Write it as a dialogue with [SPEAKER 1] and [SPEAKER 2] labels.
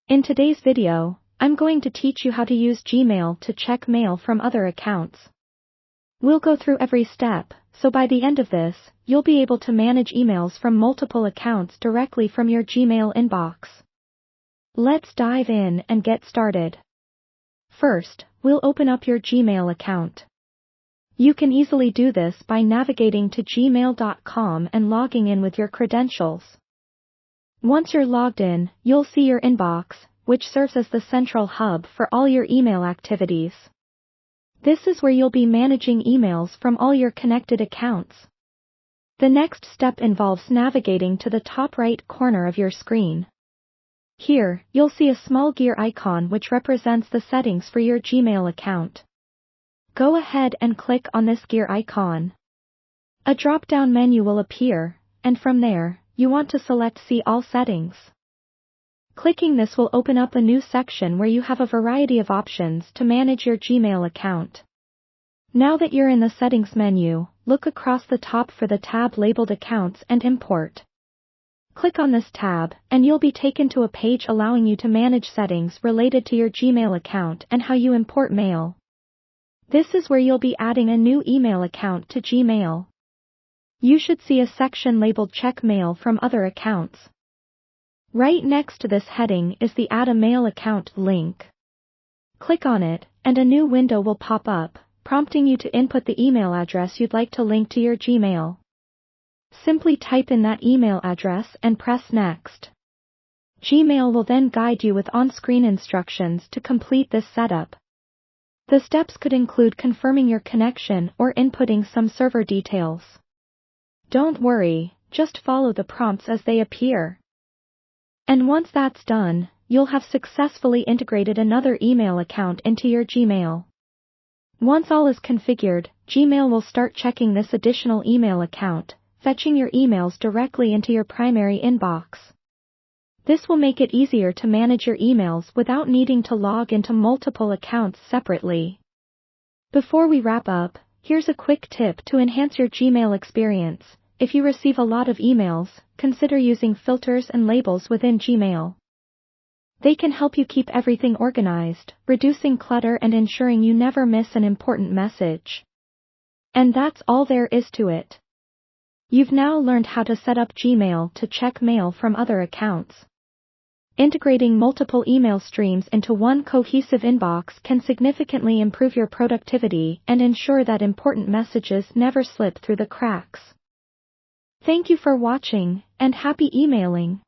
[SPEAKER 1] In today's video, I'm going to teach you how to use Gmail to check mail from other accounts. We'll go through every step, so by the end of this, you'll be able to manage emails from multiple accounts directly from your Gmail inbox. Let's dive in and get started. First, we'll open up your Gmail account. You can easily do this by navigating to gmail.com and logging in with your credentials. Once you're logged in, you'll see your inbox, which serves as the central hub for all your email activities. This is where you'll be managing emails from all your connected accounts. The next step involves navigating to the top right corner of your screen. Here, you'll see a small gear icon which represents the settings for your Gmail account. Go ahead and click on this gear icon. A drop-down menu will appear, and from there, you want to select See All Settings. Clicking this will open up a new section where you have a variety of options to manage your Gmail account. Now that you're in the Settings menu, look across the top for the tab labeled Accounts and Import. Click on this tab, and you'll be taken to a page allowing you to manage settings related to your Gmail account and how you import mail. This is where you'll be adding a new email account to Gmail. You should see a section labeled Check Mail from Other Accounts. Right next to this heading is the Add a Mail Account link. Click on it, and a new window will pop up, prompting you to input the email address you'd like to link to your Gmail. Simply type in that email address and press Next. Gmail will then guide you with on-screen instructions to complete this setup. The steps could include confirming your connection or inputting some server details. Don't worry, just follow the prompts as they appear. And once that's done, you'll have successfully integrated another email account into your Gmail. Once all is configured, Gmail will start checking this additional email account, fetching your emails directly into your primary inbox. This will make it easier to manage your emails without needing to log into multiple accounts separately. Before we wrap up, here's a quick tip to enhance your Gmail experience. If you receive a lot of emails, consider using filters and labels within Gmail. They can help you keep everything organized, reducing clutter and ensuring you never miss an important message. And that's all there is to it. You've now learned how to set up Gmail to check mail from other accounts. Integrating multiple email streams into one cohesive inbox can significantly improve your productivity and ensure that important messages never slip through the cracks. Thank you for watching, and happy emailing!